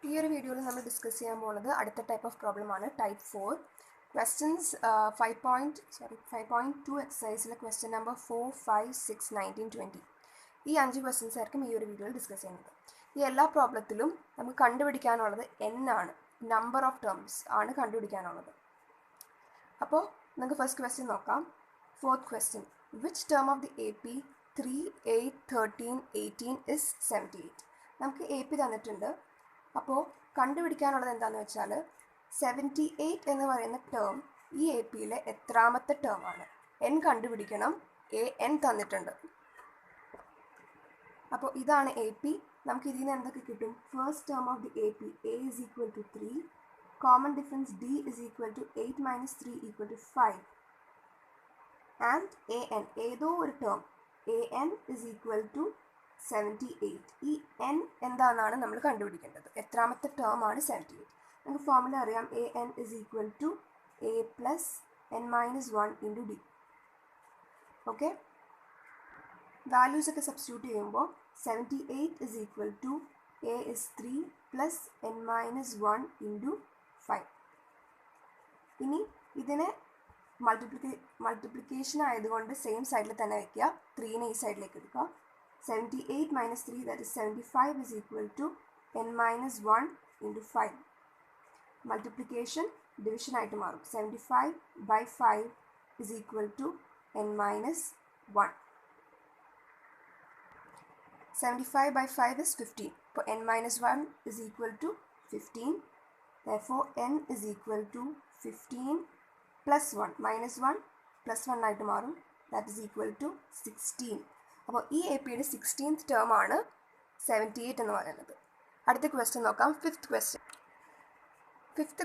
ഈ ഒരു വീഡിയോയിൽ നമ്മൾ ഡിസ്കസ് ചെയ്യാൻ പോകുന്നത് അടുത്ത ടൈപ്പ് ഓഫ് പ്രോബ്ലം ആണ് ടൈപ്പ് 4 ക്വസ്റ്റ്യൻസ് 5.2 എക്സസൈസിലെ ക്വസ്റ്റ്യൻ നമ്പർ 4, 5, 6, 19, 20 ഈ 5 ക്വസ്റ്റ്യൻസ് ആയിരിക്കും ഈ ഒരു വീഡിയോയിൽ ഡിസ്കസ് ചെയ്യുന്നത്. ഈ എല്ലാ പ്രോബ്ലത്തിലും നമുക്ക് കണ്ടുപിടിക്കാനുള്ളത് n ആണ്, നമ്പർ ഓഫ് ടേംസ് ആണ് കണ്ടുപിടിക്കാനുള്ളത്. അപ്പോൾ നമുക്ക് ഫസ്റ്റ് ക്വസ്റ്റ്യൻ നോക്കാം. Fourth question, which term of the AP 3, 8, 13, 18 is 78? നമുക്ക് AP തന്നിട്ടുണ്ട്. അപ്പോൾ കണ്ടുപിടിക്കാനുള്ളത് എന്താണെന്ന് വെച്ചാൽ 78 എന്ന് പറയുന്ന ടേം ഈ APയിലെ എത്രാമത്തെ ടേം ആണ്? n കണ്ടുപിടിക്കണം. n തന്നിട്ടുണ്ട്. അപ്പോൾ ഇതാണ് AP. നമുക്ക് ഇതിൽ നിന്ന് എന്തൊക്കെ കിട്ടും? First term of the AP a is equal to 3, common difference d is equal to 8 minus 3 equal to 5, and an ഏതോ ഒരു term an is equal to 78. ഈ n എന്താണെന്നാണ് നമ്മൾ കണ്ടുപിടിക്കേണ്ടത്. എത്രാമത്തെ ടേം ആണ് 78? നമുക്ക് ഫോർമുല അറിയാം. an is equal to a plus n minus 1 into d. Okay, values ഒക്കെ സബ്സ്റ്റിറ്റ്യൂട്ട് ചെയ്യുമ്പോൾ 78 is equal to a is 3 plus n minus 1 into 5. ഇനി ഇതിനെ മൾട്ടിപ്ലിക്കേഷൻ ആയതുകൊണ്ട് സെയിം സൈഡിൽ തന്നെ വയ്ക്കുക. 3നെ ഈ സൈഡിലേക്ക് എടുക്കുക. 78 minus 3, that is 75, is equal to n minus 1 into 5. Multiplication division ആയിട്ട് മാറും. 75 by 5 is equal to n minus 1. 75 by 5 is 15. So n minus 1 is equal to 15. Therefore n is equal to 15 plus 1. Minus 1 plus 1 ആയിട്ട് മാറും. That is equal to 16. അപ്പോൾ ഈ APയുടെ 16th term ആണ് 78 എന്ന് പറയുന്നത്. അടുത്ത ക്വസ്റ്റ്യൻ നോക്കാം. ഫിഫ്ത്ത്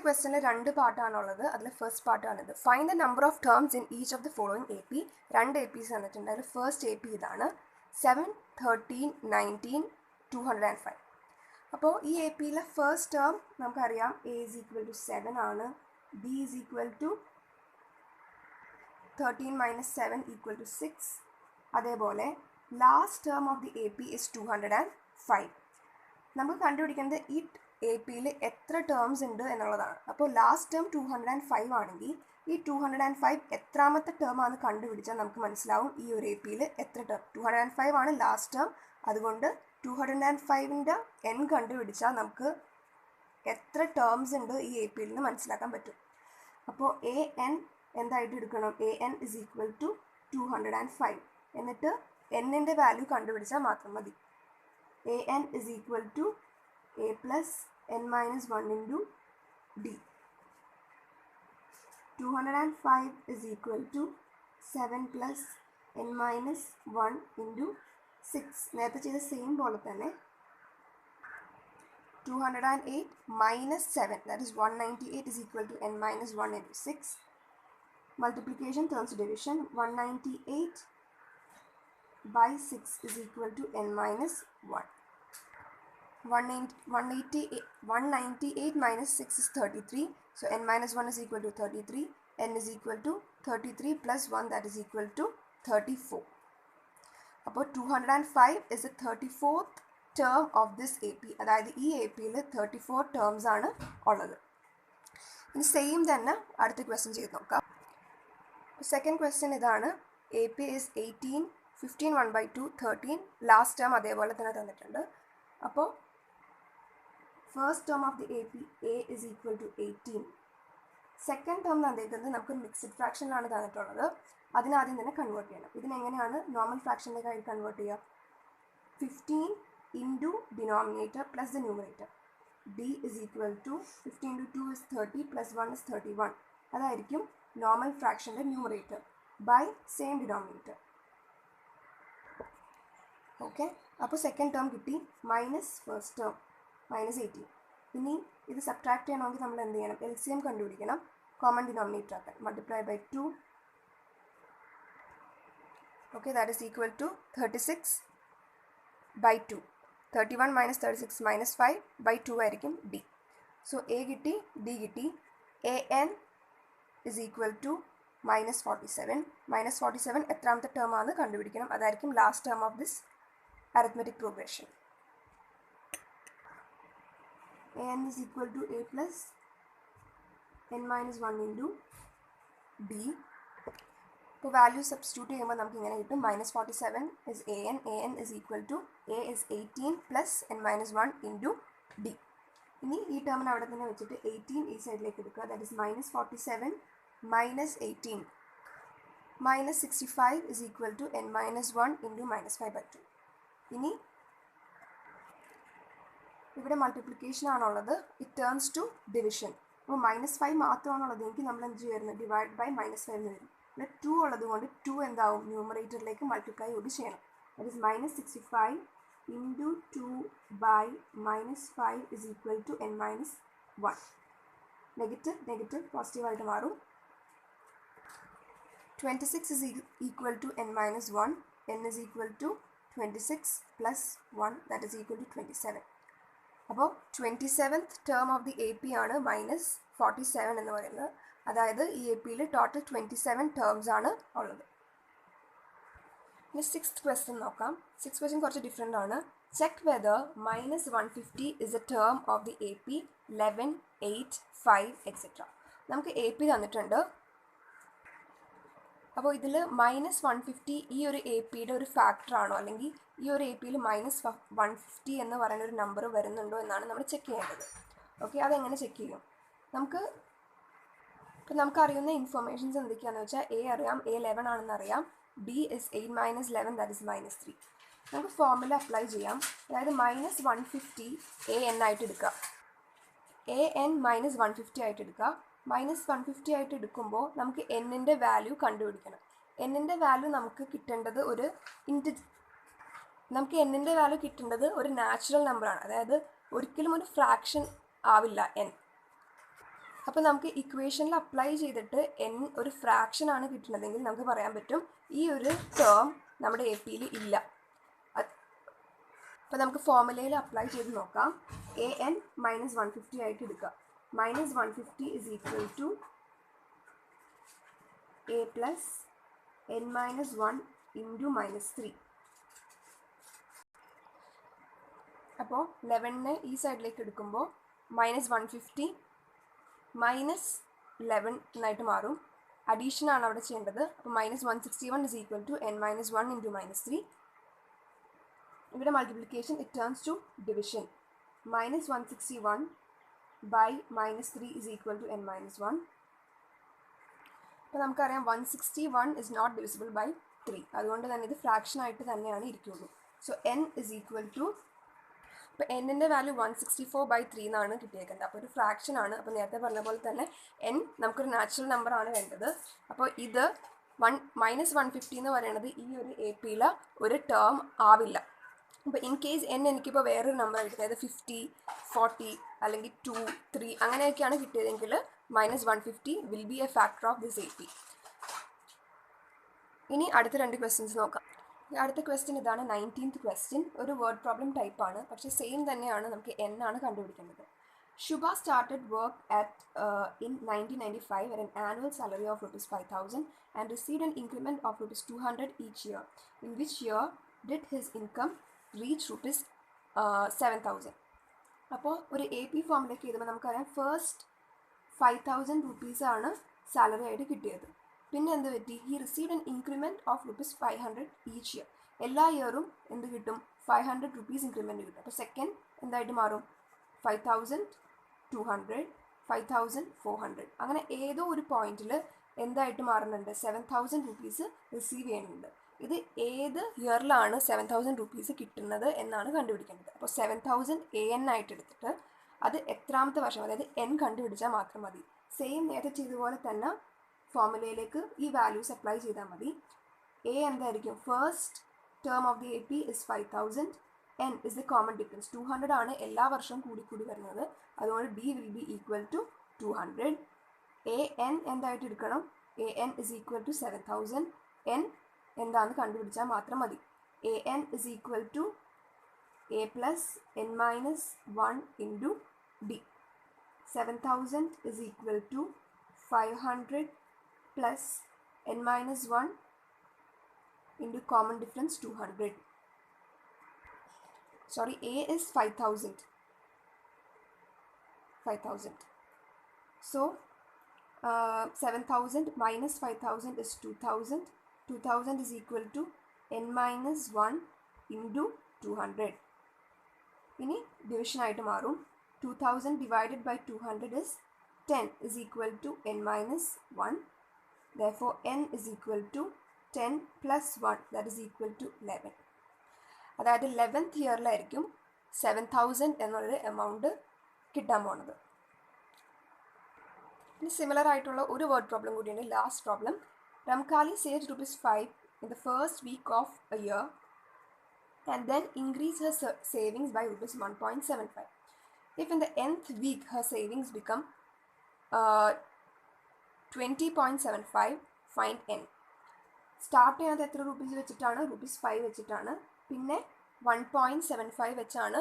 ക്വസ്റ്റ്യനിൽ 2 പാർട്ടാണുള്ളത്. അതിൽ ഫസ്റ്റ് പാർട്ടാണിത്. Find the number of terms in each of the following AP. 2 APs തന്നിട്ടുണ്ട്. അതിൽ ഫസ്റ്റ് AP ഇതാണ്. 7, 13, 19, 205. അപ്പോൾ ഈ APയിലെ ഫസ്റ്റ് ടേം നമുക്കറിയാം. a is equal to 7 ആണ്. b is equal to 13 minus 7 equal to 6. അതേപോലെ last term of the AP is 205. നമുക്ക് കണ്ടുപിടിക്കേണ്ടത് ഈ APയിൽ എത്ര ടേംസ് ഉണ്ട് എന്നുള്ളതാണ്. അപ്പോൾ ലാസ്റ്റ് ടേം 205 ആണെങ്കിൽ ഈ 205 എത്രാമത്തെ ടേം ആണെന്ന് കണ്ടുപിടിച്ചാൽ നമുക്ക് മനസ്സിലാവും ഈ ഒരു APയിൽ എത്ര ടേം. 205 ആണ് ലാസ്റ്റ് ടേം. അതുകൊണ്ട് 205ൻ്റെ n കണ്ടുപിടിച്ചാൽ നമുക്ക് എത്ര ടേംസ് ഉണ്ട് ഈ APയിൽ നിന്ന് മനസ്സിലാക്കാൻ പറ്റും. അപ്പോൾ an എന്തായിട്ട് എടുക്കണം? an is equal to 205. എന്നിട്ട് n-ൻ്റെ വാല്യൂ കണ്ടുപിടിച്ചാൽ മാത്രം മതി. an is equal to a plus n minus 1 into d. 205 is equal to 7 plus n minus 1 into 6. നേരത്തെ ചെയ്ത സെയിം പോലെ തന്നെ 208 minus 7, that is 198, is equal to n minus 1 into 6. Multiplication turns to division. 198 by 6 is equal to n minus 1. 198 minus 6 is 33. So n minus 1 is equal to 33. n is equal to 33 plus 1, that is equal to 34. അപ്പോൾ 205 is the 34th term of this AP. അതായത് ഈ APയിൽ 34 terms ആണ് ഉള്ളത്. ഇനി same തന്നെ അടുത്ത question ചെയ്ത് നോക്കാം. സെക്കൻഡ് ക്വസ്റ്റ്യൻ ഇതാണ്. AP is 18, 15, 1/2, 13. ലാസ്റ്റ് ടേം അതേപോലെ തന്നെ തന്നിട്ടുണ്ട്. അപ്പോൾ first term of the AP a is equal to 18. Second term തന്നിരിക്കുന്നത് നമുക്ക് മിക്സ്ഡ് ഫ്രാക്ഷനിലാണ് തന്നിട്ടുള്ളത്. അതിനാദ്യം തന്നെ കൺവേർട്ട് ചെയ്യണം. ഇതിനെങ്ങനെയാണ് നോർമൽ ഫ്രാക്ഷനിലേക്കായി കൺവേർട്ട് ചെയ്യുക? 15 into denominator plus the numerator. d is equal to 15 into 2 is 30 plus 1 is 31. അതായിരിക്കും നോർമൽ ഫ്രാക്ഷൻ്റെ numerator by same denominator. Okay, അപ്പോൾ സെക്കൻഡ് ടേം കിട്ടി. Minus first term -18. ഇനി ഇത് സബ്ട്രാക്ട് ചെയ്യണമെങ്കിൽ നമ്മൾ എന്ത് ചെയ്യണം? LCM കണ്ടുപിടിക്കണം. കോമൺ ഡിനോമിനേറ്റർ ആക്കാൻ multiply by 2. Okay, that is equal to 36 by 2. 31 minus 36 minus 5 by 2 ആയിരിക്കും d. സോ a കിട്ടി, d കിട്ടി. an is equal to minus 47. minus 47 എത്രാമത്തെ ടേം ആണ് കണ്ടുപിടിക്കണം. അതായിരിക്കും last term of this arithmetic progression. an is equal to a plus n minus 1 into d. ഇപ്പോൾ value substitute ചെയ്യുമ്പോൾ നമുക്ക് ഇങ്ങനെ കിട്ടും -47 is an is equal to a is 18 plus n minus 1 into d. ഇനി ഈ ടേമിന് അവിടെ തന്നെ വെച്ചിട്ട് 18 ഈ സൈഡിലേക്ക് എടുക്കുക. That is -47 minus 18 minus 65 is equal to n minus 1 into -5/2. ഇനി ഇവിടെ മൾട്ടിപ്ലിക്കേഷൻ ആണുള്ളത്. It turns to division. അപ്പോൾ -5 മാത്രമാണുള്ളത് എങ്കിൽ നമ്മൾ എന്ത് ചെയ്യുന്നത് ഡിവൈഡ് ബൈ -5 എന്ന് വരും. ഇവിടെ 2 ഉള്ളത് കൊണ്ട് 2 എന്താവും ന്യൂമറേറ്ററിലേക്ക് മൾട്ടിപ്ലൈ കൂടി ചെയ്യണം. That is -65 into 2 by -5 is equal to n minus 1. Negative positive ആയിട്ട് മാറും. 26 is equal to n minus 1. n is equal to 26 plus 1, that is equal to 27. അപ്പോൾ 27th term of the A P ആണ് -47 എന്ന് പറയുന്നത്. അതായത് ഈ A പിയിൽ total 27 terms ആണ് ഉള്ളത്. ഇനി 6th ക്വസ്റ്റ്യൻ നോക്കാം. 6th ക്വസ്റ്റ്യൻ കുറച്ച് ഡിഫറെൻ്റ് ആണ്. Check whether -150 is a term of the AP 11, 8, 5 etc. നമുക്ക് എ പി തന്നിട്ടുണ്ട്. അപ്പോൾ ഇതിൽ -150 ഈ ഒരു എ പിയുടെ ഒരു ഫാക്ടറാണോ അല്ലെങ്കിൽ ഈ ഒരു എ പിയിൽ -150 എന്ന് പറയുന്ന ഒരു നമ്പർ വരുന്നുണ്ടോ എന്നാണ് നമ്മൾ ചെക്ക് ചെയ്യേണ്ടത്. ഓക്കെ, അതെങ്ങനെ ചെക്ക് ചെയ്യും? നമുക്കറിയുന്ന ഇൻഫർമേഷൻസ് എന്തൊക്കെയാണെന്ന് വെച്ചാൽ എ അറിയാം, a 11 ആണെന്ന് അറിയാം, b is 8 minus 11, that is -3. നമുക്ക് ഫോർമുല അപ്ലൈ ചെയ്യാം. അതായത് -150 an ആയിട്ട് എടുക്കുക, an -150 ആയിട്ട് എടുക്കുക. -150 ആയിട്ട് എടുക്കുമ്പോൾ നമുക്ക് എന്നിൻ്റെ വാല്യൂ കണ്ടുപിടിക്കണം. എന്നിൻ്റെ വാല്യൂ നമുക്ക് കിട്ടേണ്ടത് ഒരു നാച്ചുറൽ നമ്പറാണ്. അതായത് ഒരിക്കലും ഒരു ഫ്രാക്ഷൻ ആവില്ല n. അപ്പോൾ നമുക്ക് ഇക്വേഷനിൽ അപ്ലൈ ചെയ്തിട്ട് n ഒരു ഫ്രാക്ഷൻ ആണ് കിട്ടുന്നതെങ്കിൽ നമുക്ക് പറയാൻ പറ്റും ഈ ഒരു ടേം നമ്മുടെ എ പിയിൽ ഇല്ല. അപ്പോൾ നമുക്ക് ഫോർമുലയിൽ അപ്ലൈ ചെയ്ത് നോക്കാം. an -150 ആയിട്ട് എടുക്കുക. -150 is equal to a plus n minus 1 into -3. അപ്പോൾ 11നെ ഈ സൈഡിലേക്ക് എടുക്കുമ്പോൾ -150 -11 എന്നായിട്ട് മാറും. അഡീഷൻ ആണ് അവിടെ ചെയ്യേണ്ടത്. അപ്പോൾ -161 is equal to n minus 1 into -3. ഇവിടെ multiplication it turns to division. -161 by -3 is equal to n minus 1. അപ്പോൾ നമുക്കറിയാം 161 is not divisible by 3. അതുകൊണ്ട് തന്നെ ഇത് ഫ്രാക്ഷൻ ആയിട്ട് തന്നെയാണ് ഇരിക്കുള്ളൂ. So n is equal to, അപ്പോൾ എന്നിൻ്റെ വാല്യൂ 164/3 എന്നാണ് കിട്ടിയേക്കുന്നത്. അപ്പോൾ ഒരു ഫ്രാക്ഷൻ ആണ്. അപ്പോൾ നേരത്തെ പറഞ്ഞ പോലെ തന്നെ n നമുക്കൊരു നാച്ചുറൽ നമ്പർ ആണ് വേണ്ടത്. അപ്പോൾ ഇത് -150 എന്ന് പറയുന്നത് ഈ ഒരു എ പിയിൽ ഒരു ടേം ആവില്ല. അപ്പോൾ ഇൻ കേസ് n എനിക്കിപ്പോൾ വേറൊരു നമ്പർ കിട്ടിയത്, അതായത് 50, 40 അല്ലെങ്കിൽ 2, 3 അങ്ങനെയൊക്കെയാണ് കിട്ടിയതെങ്കിൽ -150 will be A factor of this A P. ഇനി അടുത്ത 2 ക്വസ്റ്റ്യൻസ് നോക്കാം. അടുത്ത ക്വസ്റ്റ്യൻ ഇതാണ്, 19th ക്വസ്റ്റ്യൻ. ഒരു വേർഡ് പ്രോബ്ലം ടൈപ്പാണ്, പക്ഷേ സെയിം തന്നെയാണ്. നമുക്ക് n ആണ് കണ്ടുപിടിക്കേണ്ടത്. ശുഭ started work in 1995 at an annual salary of ₹5,000 and received an increment of ₹200 each year. In which year did his income reach ₹7,000? അപ്പോൾ ഒരു എ പി ഫോമിലേക്ക് എഴുതുമ്പോൾ നമുക്കറിയാം ഫസ്റ്റ് 5,000 rupees ആണ് സാലറി ആയിട്ട് കിട്ടിയത്. പിന്നെ എന്ത് പറ്റി? He received an increment of ₹500 each year. എല്ലാ ഇയറും എന്ത് കിട്ടും? 500 rupees ഇൻക്രിമെൻറ്റ് കിട്ടും. അപ്പോൾ സെക്കൻഡ് എന്തായിട്ട് മാറും? 5,200, 5,400. അങ്ങനെ ഏതോ ഒരു പോയിന്റിൽ എന്തായിട്ട് മാറുന്നുണ്ട്? 7,000 rupees റിസീവ് ചെയ്യുന്നുണ്ട്. ഇത് ഏത് ഇയറിലാണ് 7,000 rupees കിട്ടുന്നത് എന്നാണ് കണ്ടുപിടിക്കേണ്ടത്. അപ്പോൾ 7,000 an ആയിട്ട് എടുത്തിട്ട് അത് എത്രാമത്തെ വർഷം, അതായത് n കണ്ടുപിടിച്ചാൽ മാത്രം മതി. സെയിം നേരത്തെ ചെയ്തതുപോലെ തന്നെ ഫോർമുലയിലേക്ക് ഈ വാല്യൂസ് അപ്ലൈ ചെയ്താൽ മതി. a എന്തായിരിക്കും? First term of the A P is 5,000. n is the common difference. 200 ആണ് എല്ലാ വർഷവും കൂടി വരുന്നത്. അതുകൊണ്ട് d will be equal to 200. an എന്തായിട്ട് എടുക്കണം? an is equal to 7,000. n എന്താണെന്ന് കണ്ടുപിടിച്ചാൽ മാത്രം മതി. an is equal to a plus n minus 1 into d. 7,000 is equal to 500 plus n minus 1 into common difference 200. Sorry, a is 5,000. 5,000. So 7,000 minus 5,000 is 2,000. 2,000 is equal to n minus 1 into 200. ഇനി division ആയിട്ട് മാറും. 2,000 divided by 200 is 10 is equal to n minus 1. Therefore n is equal to 10 plus 1, that is equal to 11. അതായത് 11th ഇയറിലായിരിക്കും 7,000 എന്നുള്ളൊരു amount കിട്ടാൻ പോണത്. ഇനി similar ആയിട്ടുള്ള ഒരു വേർഡ് പ്രോബ്ലം കൂടിയുണ്ട്. Last problem. Ramkali saved ₹5 in the first week of a year and then increased her savings by ₹1.75. If in the nth week her savings become 20.75, find n. Start ചെയ്യുന്നത് എത്ര rupees വെച്ചിട്ടാണ്? ₹5 വെച്ചിട്ടാണ്. പിന്നെ 1.75 വെച്ചാണ്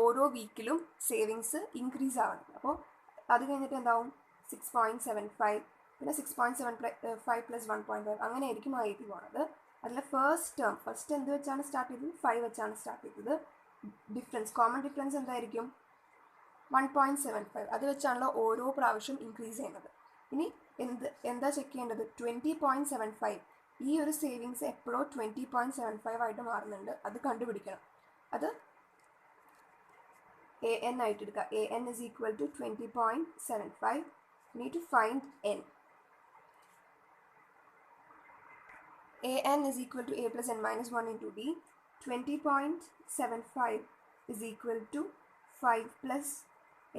ഓരോ വീക്കിലും savings increase ആവുന്നത്. അപ്പോൾ അത് കഴിഞ്ഞിട്ട് എന്താവും? 6.75, പിന്നെ 6.75 പ്ലസ് 1.5 അങ്ങനെ ആയിരിക്കും ആ എഴുതി പോണത്. അതിൽ ഫസ്റ്റ് എന്ത് വെച്ചാണ് സ്റ്റാർട്ട് ചെയ്തത്? 5 വെച്ചാണ് സ്റ്റാർട്ട് ചെയ്തത്. ഡിഫറൻസ്, കോമൺ ഡിഫറൻസ് എന്തായിരിക്കും? 1.75. അത് വെച്ചാണല്ലോ ഓരോ പ്രാവശ്യം ഇൻക്രീസ് ചെയ്യുന്നത്. ഇനി എന്താ ചെക്ക് ചെയ്യേണ്ടത്? 20.75. ഈ ഒരു സേവിങ്സ് എപ്പോഴോ 20.75 ആയിട്ട് മാറുന്നുണ്ട്. അത് കണ്ടുപിടിക്കണം. അത് an ആയിട്ട് എടുക്കുക. an is equal to 20.75. We need to find n. an is equal to a plus n minus 1 into d. 20.75 is equal to 5 plus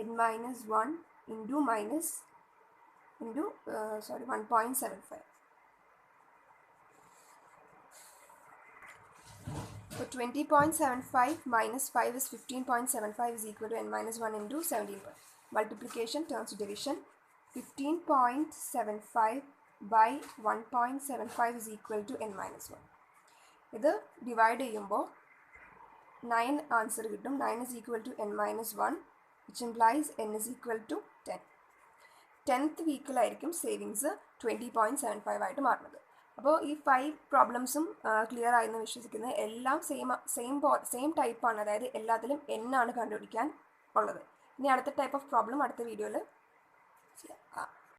n minus 1 into 1.75. So 20.75 minus 5 is 15.75 is equal to n minus 1 into 17. Multiplication turns to division. 15.75 by 1.75 is equal to n minus 1. ഇത് divide ചെയ്യുമ്പോൾ 9 answer കിട്ടും. 9 is equal to n minus 1, which implies n is equal to 10. 10th വീക്കിലായിരിക്കും savings 20.75 ആയിട്ട് മാറുന്നത്. അപ്പോൾ ഈ 5 പ്രോബ്ലംസും clear ആയെന്ന് വിശ്വസിക്കുന്നത്. എല്ലാം സെയിം ടൈപ്പാണ്. അതായത് എല്ലാത്തിലും n ആണ് കണ്ടുപിടിക്കാൻ ഉള്ളത്. ഇനി അടുത്ത ടൈപ്പ് ഓഫ് പ്രോബ്ലം അടുത്ത വീഡിയോയിൽ ചെയ്യാം.